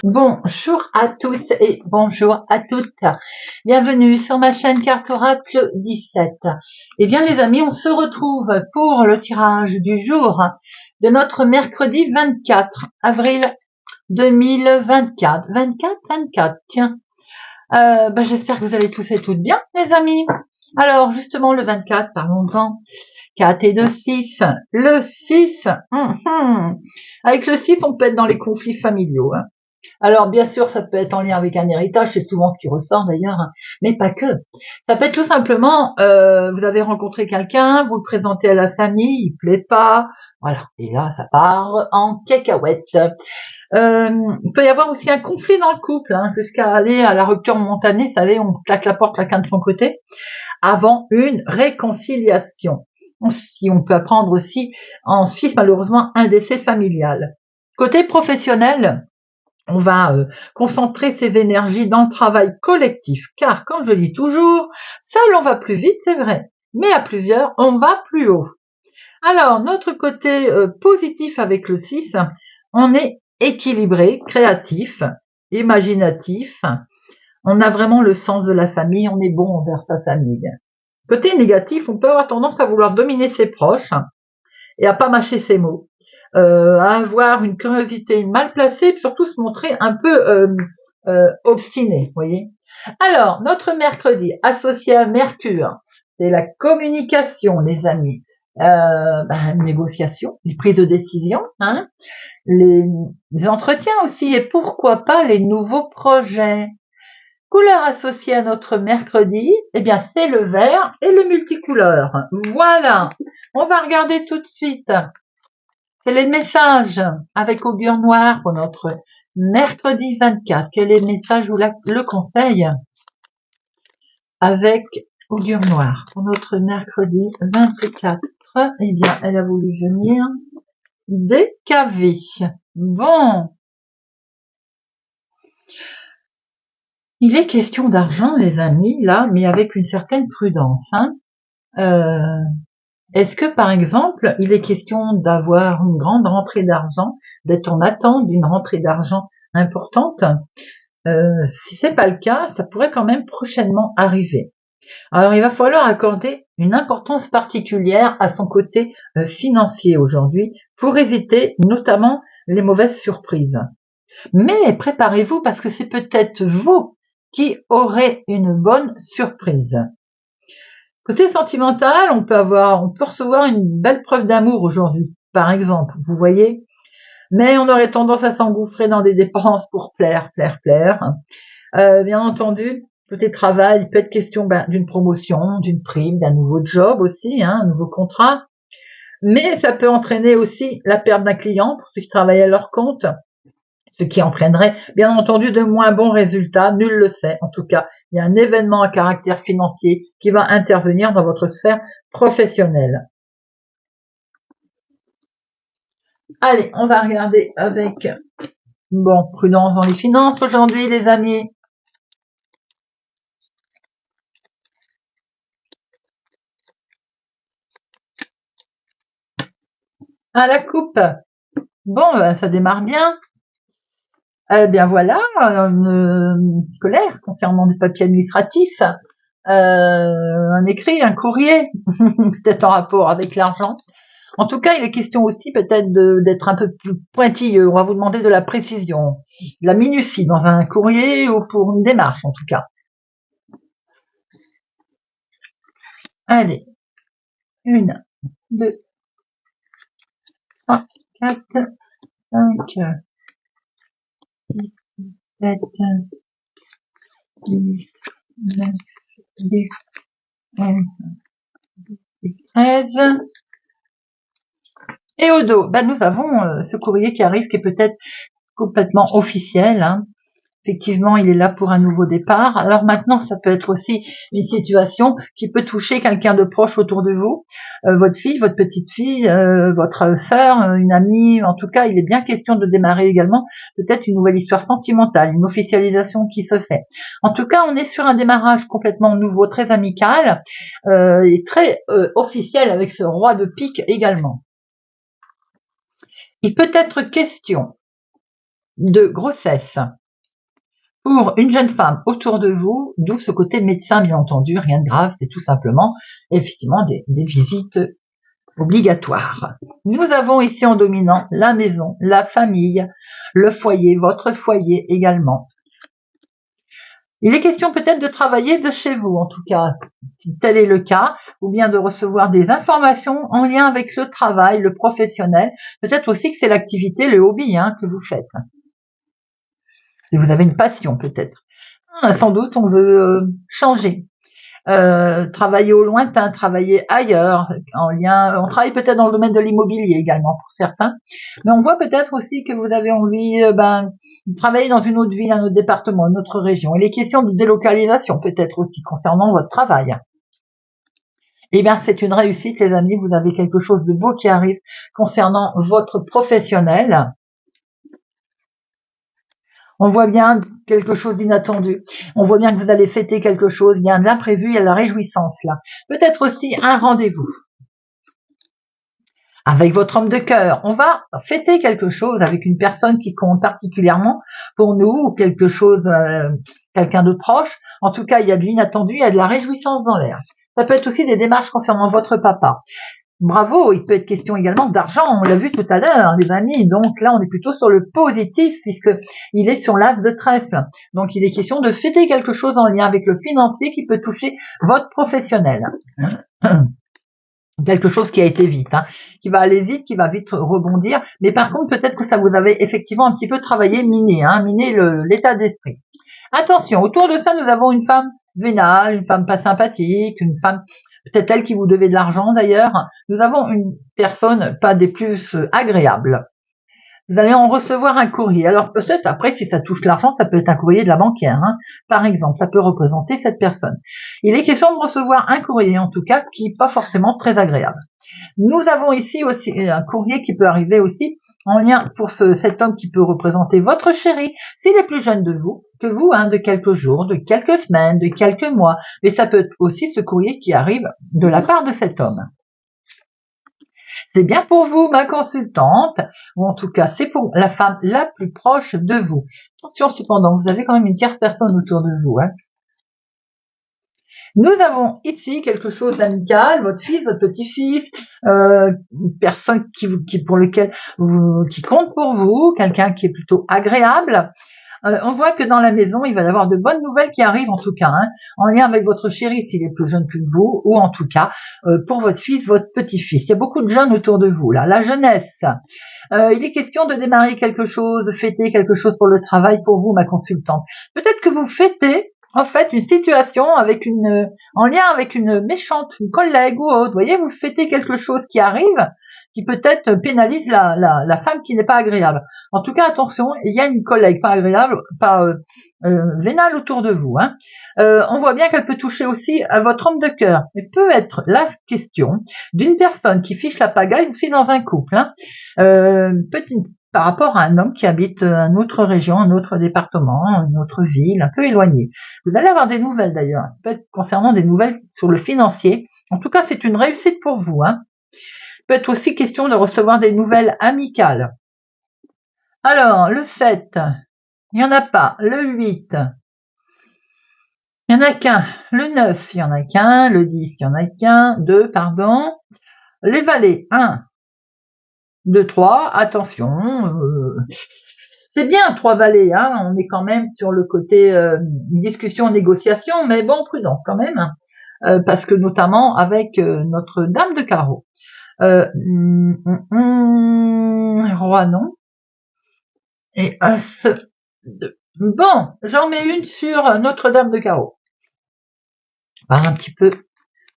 Bonjour à tous et bonjour à toutes. Bienvenue sur ma chaîne Carte Oracle 17. Eh bien les amis, on se retrouve pour le tirage du jour de notre mercredi 24 avril 2024. 24, tiens. J'espère que vous allez tous et toutes bien les amis. Alors justement le 24, parlons-en. 4 et 2, 6. Le 6, avec le 6 on peut être dans les conflits familiaux. Alors, bien sûr, ça peut être en lien avec un héritage, c'est souvent ce qui ressort d'ailleurs, mais pas que. Ça peut être tout simplement, vous avez rencontré quelqu'un, vous le présentez à la famille, il plaît pas, voilà, et là, ça part en cacahuète. Il peut y avoir aussi un conflit dans le couple, jusqu'à aller à la rupture momentanée, vous savez, on claque la porte chacun de son côté, avant une réconciliation. Si on peut apprendre aussi en 6, malheureusement, un décès familial. Côté professionnel, on va concentrer ses énergies dans le travail collectif, car comme je dis toujours, seul on va plus vite, c'est vrai, mais à plusieurs, on va plus haut. Alors, notre côté positif avec le 6, on est équilibré, créatif, imaginatif, on a vraiment le sens de la famille, on est bon envers sa famille. Côté négatif, on peut avoir tendance à vouloir dominer ses proches et à pas mâcher ses mots. À avoir une curiosité mal placée, puis surtout se montrer un peu obstiné, vous voyez. Alors, notre mercredi associé à Mercure, c'est la communication, les amis. Négociation, les prises de décision, les entretiens aussi, et pourquoi pas les nouveaux projets. Couleur associée à notre mercredi, eh bien c'est le vert et le multicouleur. Voilà, on va regarder tout de suite. Quel est le message avec augure noir pour notre mercredi 24? Quel est le message ou le conseil avec augure noir pour notre mercredi 24? Eh bien, elle a voulu venir décaver. Bon, il est question d'argent, les amis, là, mais avec une certaine prudence. Est-ce que, par exemple, il est question d'avoir une grande rentrée d'argent, d'être en attente d'une rentrée d'argent importante? Si c'est pas le cas, ça pourrait quand même prochainement arriver. Alors, il va falloir accorder une importance particulière à son côté financier aujourd'hui pour éviter notamment les mauvaises surprises. Mais préparez-vous parce que c'est peut-être vous qui aurez une bonne surprise. Côté sentimental, on peut recevoir une belle preuve d'amour aujourd'hui, par exemple, vous voyez. Mais on aurait tendance à s'engouffrer dans des dépenses pour plaire. Bien entendu, côté travail, il peut être question d'une promotion, d'une prime, d'un nouveau job aussi, un nouveau contrat. Mais ça peut entraîner aussi la perte d'un client pour ceux qui travaillent à leur compte, ce qui entraînerait bien entendu de moins bons résultats, nul le sait. En tout cas, il y a un événement à caractère financier qui va intervenir dans votre sphère professionnelle. Allez, on va regarder avec prudence dans les finances aujourd'hui, les amis. À la coupe. Ça démarre bien. Eh bien voilà, une colère concernant des papiers administratifs, un écrit, un courrier, peut-être en rapport avec l'argent. En tout cas, il est question aussi peut-être d'être un peu plus pointilleux. On va vous demander de la précision, de la minutie dans un courrier ou pour une démarche en tout cas. Allez, 1, 2, 3, 4, 5, 6, 7, 8, 9, 10, 11, 12, 13. Et au dos, nous avons ce courrier qui arrive, qui est peut-être complètement officiel. Effectivement, il est là pour un nouveau départ. Alors maintenant, ça peut être aussi une situation qui peut toucher quelqu'un de proche autour de vous, votre fille, votre petite fille, votre sœur, une amie. En tout cas, il est bien question de démarrer également peut-être une nouvelle histoire sentimentale, une officialisation qui se fait. En tout cas, on est sur un démarrage complètement nouveau, très amical et très officiel avec ce roi de pique également. Il peut être question de grossesse. Pour une jeune femme autour de vous, d'où ce côté médecin, bien entendu, rien de grave, c'est tout simplement, effectivement, des visites obligatoires. Nous avons ici en dominant la maison, la famille, le foyer, votre foyer également. Il est question peut-être de travailler de chez vous, en tout cas, si tel est le cas, ou bien de recevoir des informations en lien avec le travail, le professionnel. Peut-être aussi que c'est l'activité, le hobby que vous faites. Si vous avez une passion peut-être. Sans doute on veut changer. Travailler au lointain, travailler ailleurs, en lien, on travaille peut-être dans le domaine de l'immobilier également pour certains, mais on voit peut-être aussi que vous avez envie de travailler dans une autre ville, un autre département, une autre région. Il est question de délocalisation peut-être aussi concernant votre travail. Eh bien, c'est une réussite, les amis, vous avez quelque chose de beau qui arrive concernant votre professionnel. On voit bien quelque chose d'inattendu. On voit bien que vous allez fêter quelque chose. Il y a de l'imprévu, il y a de la réjouissance là. Peut-être aussi un rendez-vous. Avec votre homme de cœur, on va fêter quelque chose avec une personne qui compte particulièrement pour nous ou quelque chose, quelqu'un de proche. En tout cas, il y a de l'inattendu, il y a de la réjouissance dans l'air. Ça peut être aussi des démarches concernant votre papa. Bravo, il peut être question également d'argent, on l'a vu tout à l'heure, les amis. Donc là, on est plutôt sur le positif puisque il est sur l'as de trèfle. Donc il est question de fêter quelque chose en lien avec le financier qui peut toucher votre professionnel. Quelque chose qui a été vite, qui va aller vite, qui va vite rebondir. Mais par contre, peut-être que ça vous avait effectivement un petit peu travaillé, miné l'état d'esprit. Attention, autour de ça, nous avons une femme vénale, une femme pas sympathique, une femme peut-être elle qui vous devait de l'argent d'ailleurs. Nous avons une personne pas des plus agréables. Vous allez en recevoir un courrier. Alors peut-être après, si ça touche l'argent, ça peut être un courrier de la banquière, par exemple. Ça peut représenter cette personne. Il est question de recevoir un courrier, en tout cas, qui n'est pas forcément très agréable. Nous avons ici aussi un courrier qui peut arriver aussi en lien pour cet homme qui peut représenter votre chéri, s'il est plus jeune que vous, de quelques jours, de quelques semaines, de quelques mois. Mais ça peut être aussi ce courrier qui arrive de la part de cet homme. C'est bien pour vous, ma consultante, ou en tout cas, c'est pour la femme la plus proche de vous. Attention cependant, vous avez quand même une tierce personne autour de vous. Nous avons ici quelque chose d'amical, votre fils, votre petit-fils, une personne qui compte pour vous, quelqu'un qui est plutôt agréable. On voit que dans la maison, il va y avoir de bonnes nouvelles qui arrivent en tout cas, en lien avec votre chéri s'il est plus jeune que vous, ou en tout cas pour votre fils, votre petit-fils. Il y a beaucoup de jeunes autour de vous là. La jeunesse. Il est question de démarrer quelque chose, de fêter quelque chose pour le travail pour vous, ma consultante. Peut-être que vous fêtez en fait une situation en lien avec une méchante, une collègue ou autre. Vous voyez, vous fêtez quelque chose qui arrive, qui peut-être pénalise la femme qui n'est pas agréable. En tout cas, attention, il y a une collègue pas agréable, pas vénale autour de vous. On voit bien qu'elle peut toucher aussi à votre homme de cœur. Mais peut être la question d'une personne qui fiche la pagaille aussi dans un couple. Par rapport à un homme qui habite une autre région, un autre département, une autre ville, un peu éloignée. Vous allez avoir des nouvelles d'ailleurs, peut-être concernant des nouvelles sur le financier. En tout cas, c'est une réussite pour vous. Peut être aussi question de recevoir des nouvelles amicales. Alors, le 7, il n'y en a pas. Le 8, il n'y en a qu'un. Le 9, il n'y en a qu'un. Le 10, il n'y en a qu'un. 2, pardon. Les valets, 1, 2, 3, attention. C'est bien 3 valets, on est quand même sur le côté discussion, négociation, mais bon, prudence quand même, parce que notamment avec notre dame de carreau. Roi, non. Et As, 2. Bon, j'en mets une sur notre dame de carreau. Voir un petit peu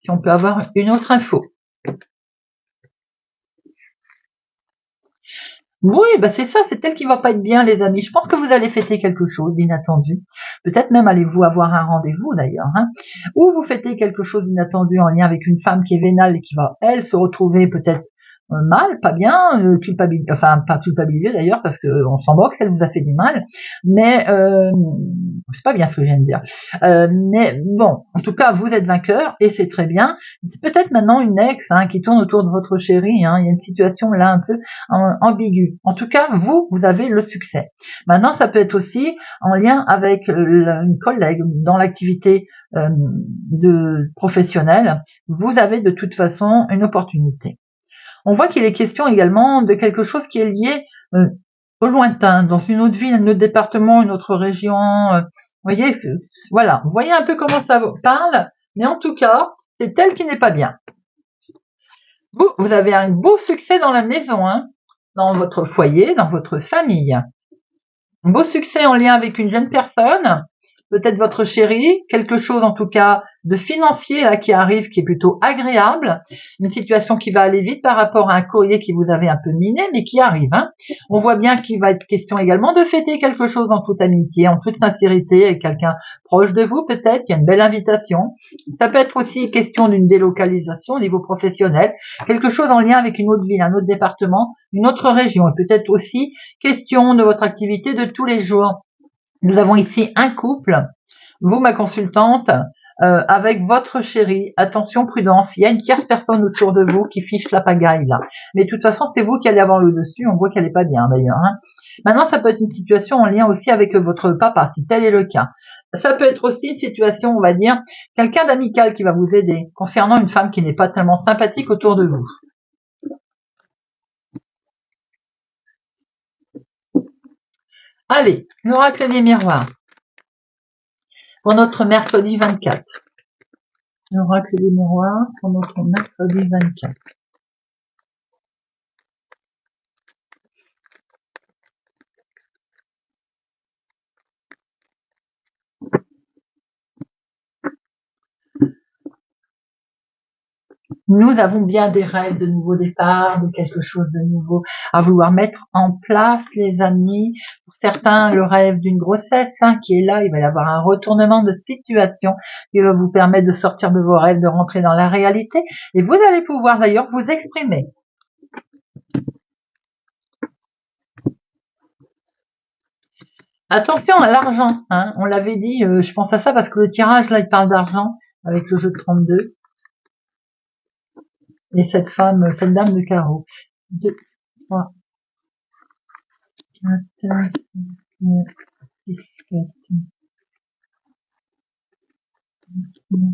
si on peut avoir une autre info. Oui, c'est ça, c'est elle qui va pas être bien, les amis. Je pense que vous allez fêter quelque chose d'inattendu. Peut-être même allez-vous avoir un rendez-vous d'ailleurs, ou vous fêtez quelque chose d'inattendu en lien avec une femme qui est vénale et qui va, elle, se retrouver peut-être mal, pas bien, culpabilisé, enfin pas culpabilisé d'ailleurs parce que on s'en moque, ça vous a fait du mal, mais c'est pas bien ce que je viens de dire. Mais bon, en tout cas, vous êtes vainqueur et c'est très bien. C'est peut-être maintenant une ex qui tourne autour de votre chéri. Il y a une situation là un peu ambiguë. En tout cas, vous avez le succès. Maintenant, ça peut être aussi en lien avec une collègue dans l'activité de professionnelle. Vous avez de toute façon une opportunité. On voit qu'il est question également de quelque chose qui est lié au lointain, dans une autre ville, un autre département, une autre région. Vous voyez, voilà. Vous voyez un peu comment ça parle, mais en tout cas, c'est elle qui n'est pas bien. Vous avez un beau succès dans la maison, dans votre foyer, dans votre famille. Un beau succès en lien avec une jeune personne, peut-être votre chéri, quelque chose en tout cas de financier là qui arrive, qui est plutôt agréable, une situation qui va aller vite par rapport à un courrier qui vous avait un peu miné, mais qui arrive. On voit bien qu'il va être question également de fêter quelque chose en toute amitié, en toute sincérité, avec quelqu'un proche de vous peut-être, il y a une belle invitation. Ça peut être aussi question d'une délocalisation au niveau professionnel, quelque chose en lien avec une autre ville, un autre département, une autre région, et peut-être aussi question de votre activité de tous les jours. Nous avons ici un couple, vous ma consultante, avec votre chéri. Attention, prudence, il y a une tierce personne autour de vous qui fiche la pagaille là. Mais de toute façon, c'est vous qui allez avoir le dessus, on voit qu'elle n'est pas bien d'ailleurs. Maintenant, ça peut être une situation en lien aussi avec votre papa, si tel est le cas. Ça peut être aussi une situation, on va dire, quelqu'un d'amical qui va vous aider, concernant une femme qui n'est pas tellement sympathique autour de vous. Allez, l'oracle des miroirs. Pour notre mercredi 24. L'oracle des miroirs pour notre mercredi 24. Nous avons bien des rêves de nouveau départ, de quelque chose de nouveau à vouloir mettre en place, les amis. Pour certains, le rêve d'une grossesse qui est là, il va y avoir un retournement de situation qui va vous permettre de sortir de vos rêves, de rentrer dans la réalité. Et vous allez pouvoir d'ailleurs vous exprimer. Attention à l'argent, on l'avait dit, je pense à ça parce que le tirage là, il parle d'argent avec le jeu de 32. Et cette femme, cette dame de carreau. 2, 3, 4, 9, 10, 4, 9.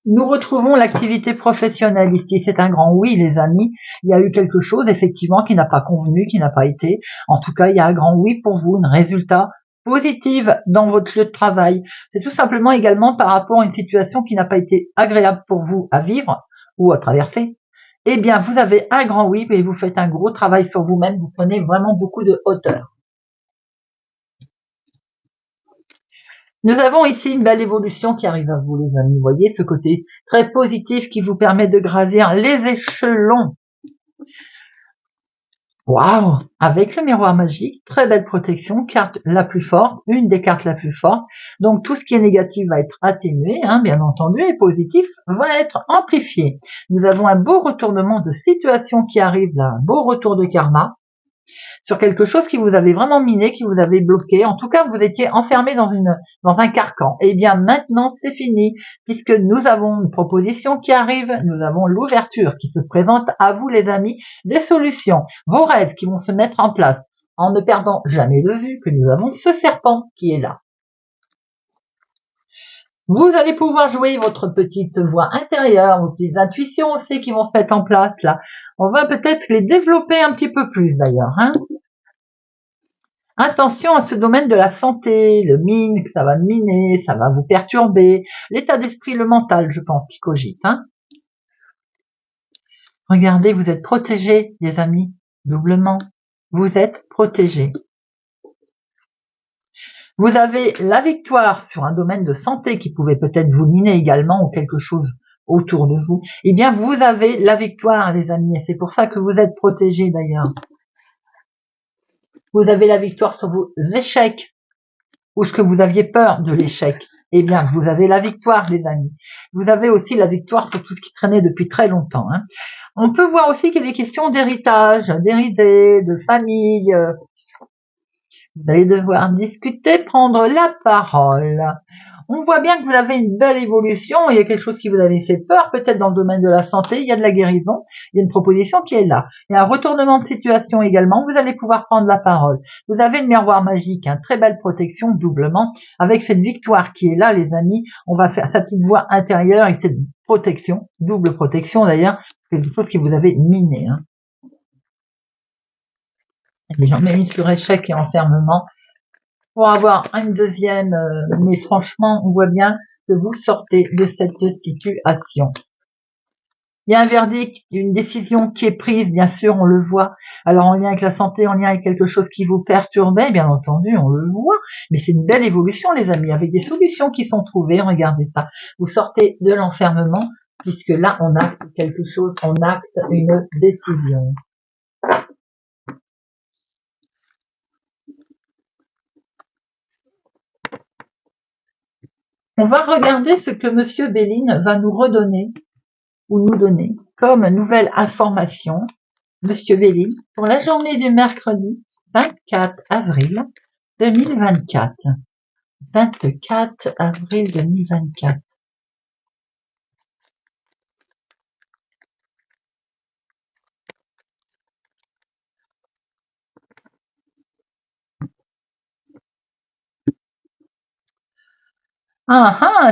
Nous retrouvons l'activité professionnelle ici. C'est un grand oui, les amis. Il y a eu quelque chose, effectivement, qui n'a pas convenu, qui n'a pas été. En tout cas, il y a un grand oui pour vous, un résultat positif dans votre lieu de travail. C'est tout simplement également par rapport à une situation qui n'a pas été agréable pour vous à vivre ou à traverser. Eh bien, vous avez un grand oui et vous faites un gros travail sur vous-même. Vous prenez vraiment beaucoup de hauteur. Nous avons ici une belle évolution qui arrive à vous, les amis. Vous voyez ce côté très positif qui vous permet de gravir les échelons. Waouh! Avec le miroir magique, très belle protection, carte la plus forte, une des cartes la plus forte. Donc tout ce qui est négatif va être atténué, bien entendu, et positif va être amplifié. Nous avons un beau retournement de situation qui arrive là, un beau retour de karma sur quelque chose qui vous avait vraiment miné, qui vous avait bloqué. En tout cas, vous étiez enfermé dans un carcan. Eh bien, maintenant, c'est fini, puisque nous avons une proposition qui arrive, nous avons l'ouverture qui se présente à vous, les amis, des solutions, vos rêves qui vont se mettre en place, en ne perdant jamais de vue que nous avons ce serpent qui est là. Vous allez pouvoir jouer votre petite voix intérieure, vos petites intuitions aussi qui vont se mettre en place là. On va peut-être les développer un petit peu plus d'ailleurs. Attention à ce domaine de la santé, le mine, que ça va miner, ça va vous perturber. L'état d'esprit, le mental, je pense, qui cogite. Regardez, vous êtes protégés, les amis, doublement. Vous êtes protégés. Vous avez la victoire sur un domaine de santé qui pouvait peut-être vous miner également ou quelque chose autour de vous. Eh bien, vous avez la victoire, les amis, et c'est pour ça que vous êtes protégés d'ailleurs. Vous avez la victoire sur vos échecs ou ce que vous aviez peur de l'échec, eh bien, vous avez la victoire, les amis. Vous avez aussi la victoire sur tout ce qui traînait depuis très longtemps. Hein. On peut voir aussi qu'il y a des questions d'héritage, d'hérédité, de famille. Vous allez devoir discuter, prendre la parole. On voit bien que vous avez une belle évolution, il y a quelque chose qui vous avait fait peur, peut-être dans le domaine de la santé, il y a de la guérison, il y a une proposition qui est là. Il y a un retournement de situation également, vous allez pouvoir prendre la parole. Vous avez une miroir magique, une très belle protection doublement, avec cette victoire qui est là, les amis, on va faire sa petite voix intérieure et cette protection, double protection d'ailleurs, quelque chose qui vous avait miné. Hein. J'en mets une sur échec et enfermement. Pour avoir une deuxième, mais franchement, on voit bien que vous sortez de cette situation. Il y a un verdict, une décision qui est prise, bien sûr, on le voit. Alors en lien avec la santé, en lien avec quelque chose qui vous perturbait, bien entendu, on le voit. Mais c'est une belle évolution, les amis, avec des solutions qui sont trouvées. Regardez ça. Vous sortez de l'enfermement, puisque là, on acte quelque chose, on acte une décision. On va regarder ce que Monsieur Béline va nous redonner ou nous donner comme nouvelle information. Monsieur Béline, pour la journée du mercredi 24 avril 2024. 24 avril 2024.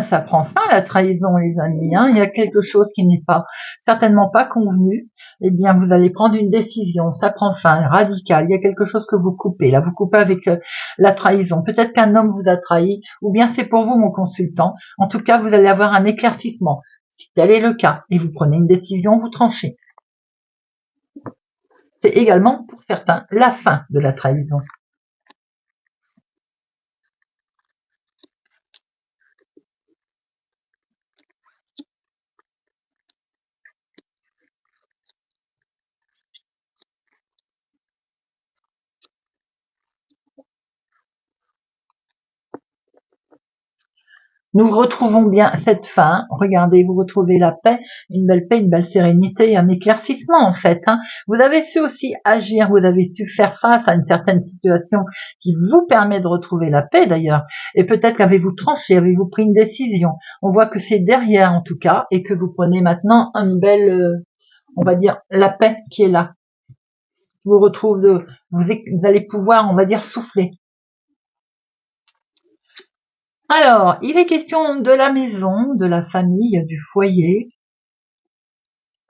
Ça prend fin la trahison, les amis. Hein. Il y a quelque chose qui n'est pas certainement pas convenu. Eh bien, vous allez prendre une décision. Ça prend fin, radicale. Il y a quelque chose que vous coupez. Là, vous coupez avec la trahison. Peut-être qu'un homme vous a trahi, ou bien c'est pour vous, mon consultant. En tout cas, vous allez avoir un éclaircissement. Si tel est le cas, et vous prenez une décision, vous tranchez. C'est également, pour certains, la fin de la trahison. Nous retrouvons bien cette fin. Regardez, vous retrouvez la paix, une belle sérénité, un éclaircissement en fait. Hein. Vous avez su aussi agir, vous avez su faire face à une certaine situation qui vous permet de retrouver la paix d'ailleurs. Et peut-être qu'avez-vous tranché, avez-vous pris une décision. On voit que c'est derrière en tout cas et que vous prenez maintenant une belle, on va dire, la paix qui est là. Vous retrouvez, vous allez pouvoir, on va dire, souffler. Alors, il est question de la maison, de la famille, du foyer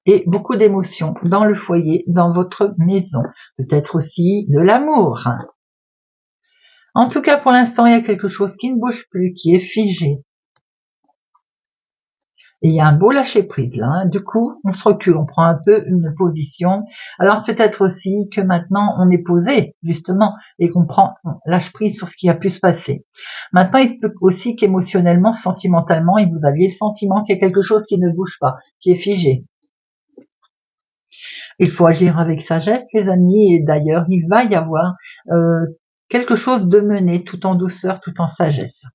et beaucoup d'émotions dans le foyer, dans votre maison. Peut-être aussi de l'amour. En tout cas, pour l'instant, il y a quelque chose qui ne bouge plus, qui est figé. Et il y a un beau lâcher-prise là. Hein. Du coup, on se recule, on prend un peu une position. Alors peut-être aussi que maintenant on est posé justement et qu'on lâche prise sur ce qui a pu se passer. Maintenant, il se peut aussi qu'émotionnellement, sentimentalement, vous aviez le sentiment qu'il y a quelque chose qui ne bouge pas, qui est figé. Il faut agir avec sagesse, les amis. Et d'ailleurs, il va y avoir quelque chose de mené tout en douceur, tout en sagesse.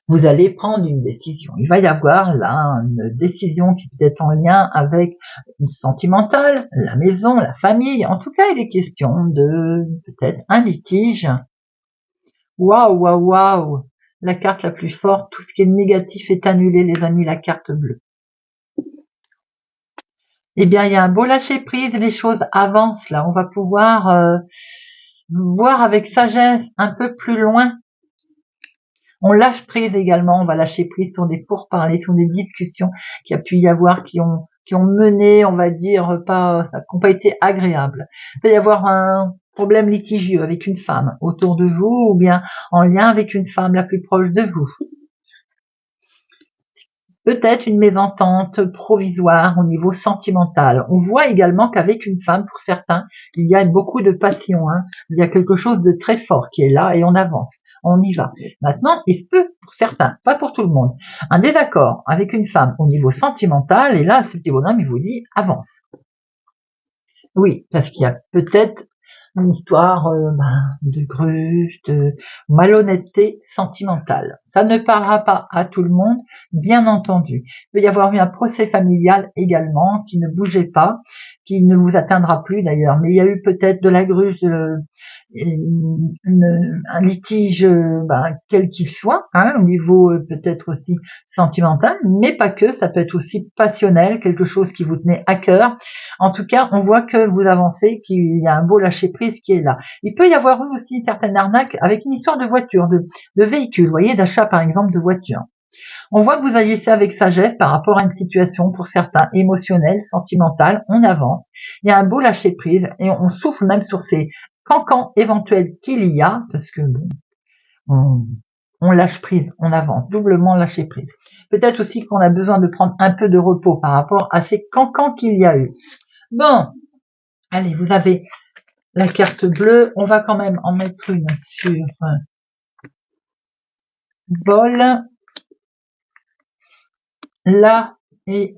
Vous allez prendre une décision. Il va y avoir là une décision qui peut être en lien avec une sentimentale, la maison, la famille. En tout cas, il est question de peut-être un litige. Waouh. La carte la plus forte, tout ce qui est négatif est annulé, les amis, la carte bleue. Eh bien, il y a un beau lâcher prise, les choses avancent là. On va pouvoir voir avec sagesse un peu plus loin. On lâche prise également, on va lâcher prise sur des pourparlers, sur des discussions qu'il y a pu y avoir, qui ont mené, on va dire, qui n'ont pas été agréables. Il peut y avoir un problème litigieux avec une femme autour de vous ou bien en lien avec une femme la plus proche de vous. Peut-être une mésentente provisoire au niveau sentimental. On voit également qu'avec une femme, pour certains, il y a beaucoup de passion. Hein. Il y a quelque chose de très fort qui est là et on avance, on y va. Maintenant, il se peut, pour certains, pas pour tout le monde, un désaccord avec une femme au niveau sentimental et là, ce petit bonhomme, il vous dit avance. Oui, parce qu'il y a peut-être une histoire de gruge, de malhonnêteté sentimentale. Ça ne parlera pas à tout le monde, bien entendu. Il peut y avoir eu un procès familial également qui ne bougeait pas, qui ne vous atteindra plus d'ailleurs, mais il y a eu peut-être de la gruge, un litige, quel qu'il soit, au niveau peut-être aussi sentimental, mais pas que, ça peut être aussi passionnel, quelque chose qui vous tenait à cœur. En tout cas, on voit que vous avancez, qu'il y a un beau lâcher-prise qui est là. Il peut y avoir eu aussi une certaine arnaque avec une histoire de voiture, de véhicule, vous voyez, d'achat par exemple de voiture. On voit que vous agissez avec sagesse par rapport à une situation, pour certains, émotionnelle, sentimentale. On avance. Il y a un beau lâcher-prise et on souffle même sur ces cancans éventuels qu'il y a, parce que on lâche prise, on avance, doublement lâcher prise. Peut-être aussi qu'on a besoin de prendre un peu de repos par rapport à ces cancans qu'il y a eu. Bon, allez, vous avez la carte bleue. On va quand même en mettre une sur bol. Là et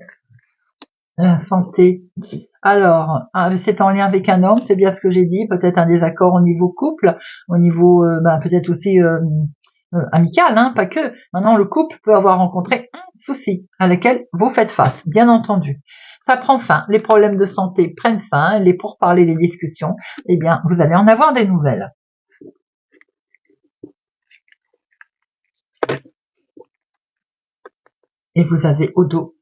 la santé. Alors, c'est en lien avec un homme, c'est bien ce que j'ai dit, peut-être un désaccord au niveau couple, au niveau peut-être aussi amical, pas que. Maintenant, le couple peut avoir rencontré un souci à lequel vous faites face, bien entendu. Ça prend fin, les problèmes de santé prennent fin, les pourparlers, les discussions, eh bien, vous allez en avoir des nouvelles. Et vous avez au dos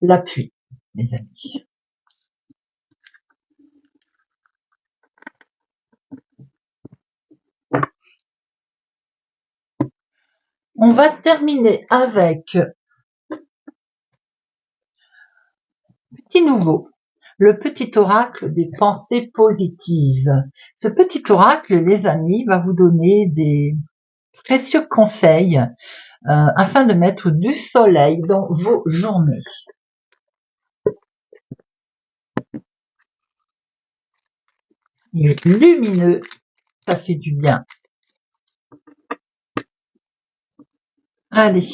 l'appui, mes amis. On va terminer avec petit nouveau, le petit oracle des pensées positives. Ce petit oracle, les amis, va vous donner des précieux conseils afin de mettre du soleil dans vos journées. Il est lumineux, ça fait du bien. Allez.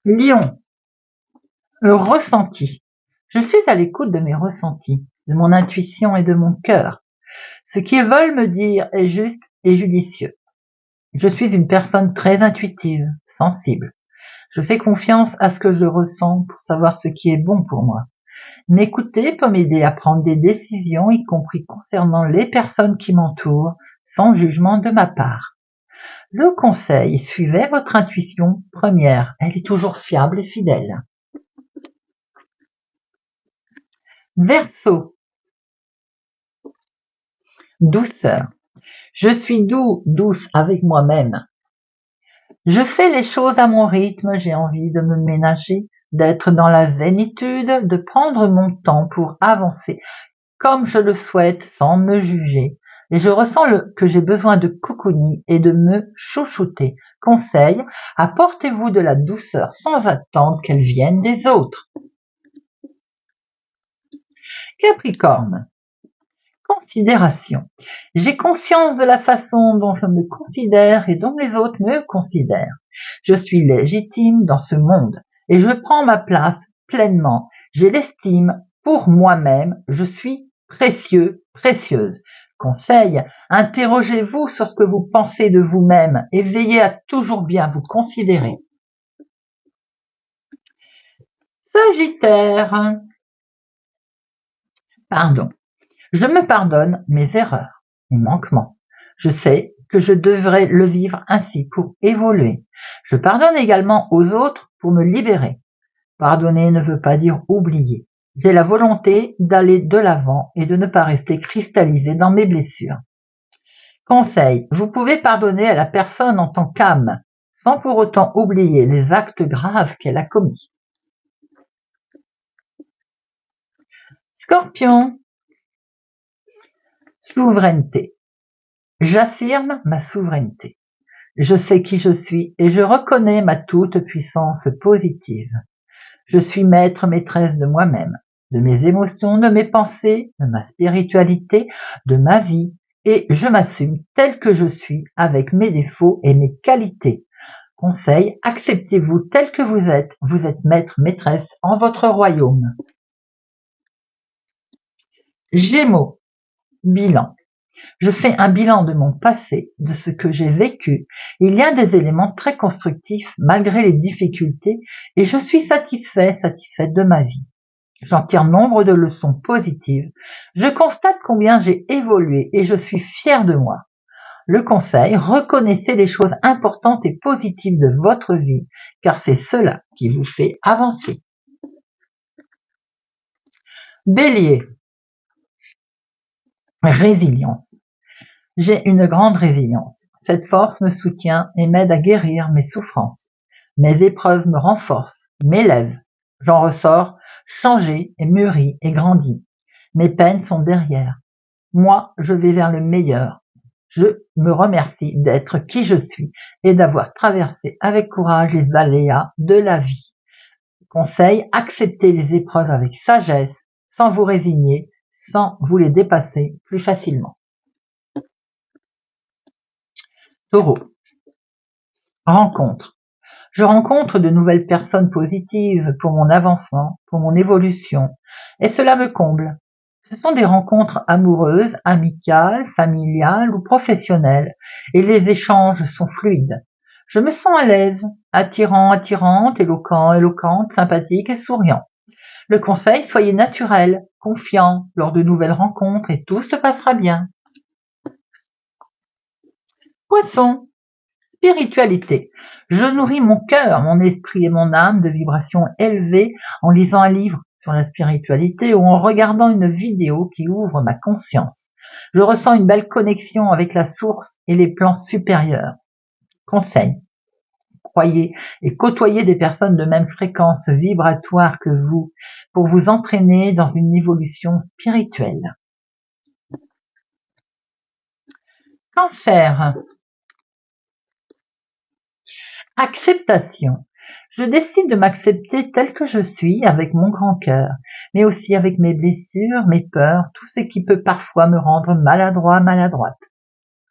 Lion, le ressenti. Je suis à l'écoute de mes ressentis, de mon intuition et de mon cœur. Ce qu'ils veulent me dire est juste et judicieux. Je suis une personne très intuitive, sensible. Je fais confiance à ce que je ressens pour savoir ce qui est bon pour moi. M'écouter peut m'aider à prendre des décisions, y compris concernant les personnes qui m'entourent, sans jugement de ma part. Le conseil, suivez votre intuition première, elle est toujours fiable et fidèle. Verseau. Douceur. Je suis douce avec moi-même. Je fais les choses à mon rythme, j'ai envie de me ménager, d'être dans la zénitude, de prendre mon temps pour avancer comme je le souhaite sans me juger. Et je ressens que j'ai besoin de cocooning et de me chouchouter. Conseil, apportez-vous de la douceur sans attendre qu'elle vienne des autres. Capricorne. Considération. J'ai conscience de la façon dont je me considère et dont les autres me considèrent. Je suis légitime dans ce monde et je prends ma place pleinement. J'ai l'estime pour moi-même. Je suis précieux, précieuse. Conseil, interrogez-vous sur ce que vous pensez de vous-même et veillez à toujours bien vous considérer. Sagittaire. Pardon. Je me pardonne mes erreurs, mes manquements. Je sais que je devrais le vivre ainsi pour évoluer. Je pardonne également aux autres pour me libérer. Pardonner ne veut pas dire oublier. J'ai la volonté d'aller de l'avant et de ne pas rester cristallisé dans mes blessures. Conseil, vous pouvez pardonner à la personne en tant qu'âme, sans pour autant oublier les actes graves qu'elle a commis. Scorpion. Souveraineté. J'affirme ma souveraineté. Je sais qui je suis et je reconnais ma toute-puissance positive. Je suis maîtresse de moi-même, de mes émotions, de mes pensées, de ma spiritualité, de ma vie, et je m'assume tel que je suis avec mes défauts et mes qualités. Conseil, acceptez-vous tel que vous êtes maître, maîtresse en votre royaume. Gémeaux, bilan. Je fais un bilan de mon passé, de ce que j'ai vécu. Il y a des éléments très constructifs malgré les difficultés et je suis satisfaite de ma vie. J'en tire nombre de leçons positives. Je constate combien j'ai évolué et je suis fière de moi. Le conseil, reconnaissez les choses importantes et positives de votre vie, car c'est cela qui vous fait avancer. Bélier, résilience. J'ai une grande résilience. Cette force me soutient et m'aide à guérir mes souffrances. Mes épreuves me renforcent, m'élèvent. J'en ressors changé et mûri et grandi. Mes peines sont derrière. Moi, je vais vers le meilleur. Je me remercie d'être qui je suis et d'avoir traversé avec courage les aléas de la vie. Conseil, acceptez les épreuves avec sagesse, sans vous résigner, sans vous les dépasser plus facilement. Taureau. Rencontre. Je rencontre de nouvelles personnes positives pour mon avancement, pour mon évolution, et cela me comble. Ce sont des rencontres amoureuses, amicales, familiales ou professionnelles, et les échanges sont fluides. Je me sens à l'aise, attirant, attirante, éloquent, éloquente, sympathique et souriant. Le conseil, soyez naturel, confiant lors de nouvelles rencontres et tout se passera bien. Poisson, spiritualité. Je nourris mon cœur, mon esprit et mon âme de vibrations élevées en lisant un livre sur la spiritualité ou en regardant une vidéo qui ouvre ma conscience. Je ressens une belle connexion avec la source et les plans supérieurs. Conseil. Croyez et côtoyez des personnes de même fréquence vibratoire que vous pour vous entraîner dans une évolution spirituelle. Cancer. Acceptation. Je décide de m'accepter tel que je suis avec mon grand cœur, mais aussi avec mes blessures, mes peurs, tout ce qui peut parfois me rendre maladroit, maladroite.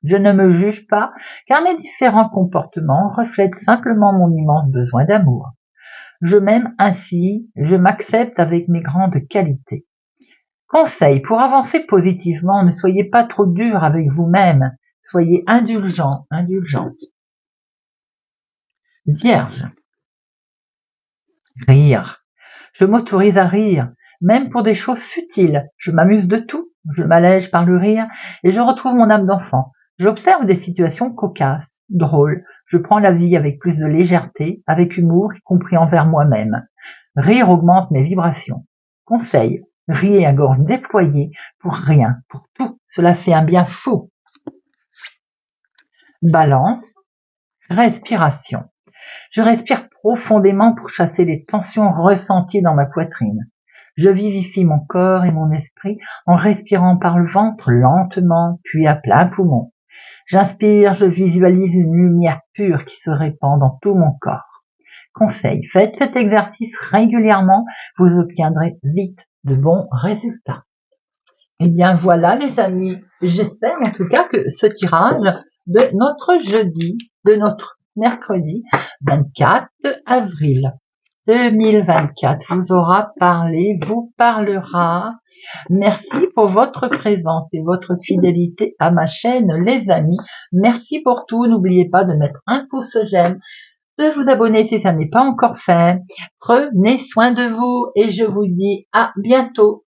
Je ne me juge pas, car mes différents comportements reflètent simplement mon immense besoin d'amour. Je m'aime ainsi, je m'accepte avec mes grandes qualités. Conseil, pour avancer positivement, ne soyez pas trop dur avec vous-même, soyez indulgent, indulgente. Vierge. Rire. Je m'autorise à rire, même pour des choses futiles. Je m'amuse de tout, je m'allège par le rire et je retrouve mon âme d'enfant. J'observe des situations cocasses, drôles. Je prends la vie avec plus de légèreté, avec humour, y compris envers moi-même. Rire augmente mes vibrations. Conseil, riez à gorge déployée pour rien, pour tout. Cela fait un bien fou. Balance, respiration. Je respire profondément pour chasser les tensions ressenties dans ma poitrine. Je vivifie mon corps et mon esprit en respirant par le ventre lentement, puis à plein poumon. J'inspire, je visualise une lumière pure qui se répand dans tout mon corps. Conseil, faites cet exercice régulièrement, vous obtiendrez vite de bons résultats. Eh bien voilà les amis, j'espère en tout cas que ce tirage de notre jeudi, de notre mercredi 24 avril 2024 vous aura parlé, vous parlera. Merci pour votre présence et votre fidélité à ma chaîne les amis. Merci pour tout, n'oubliez pas de mettre un pouce j'aime, de vous abonner si ça n'est pas encore fait. Prenez soin de vous et je vous dis à bientôt.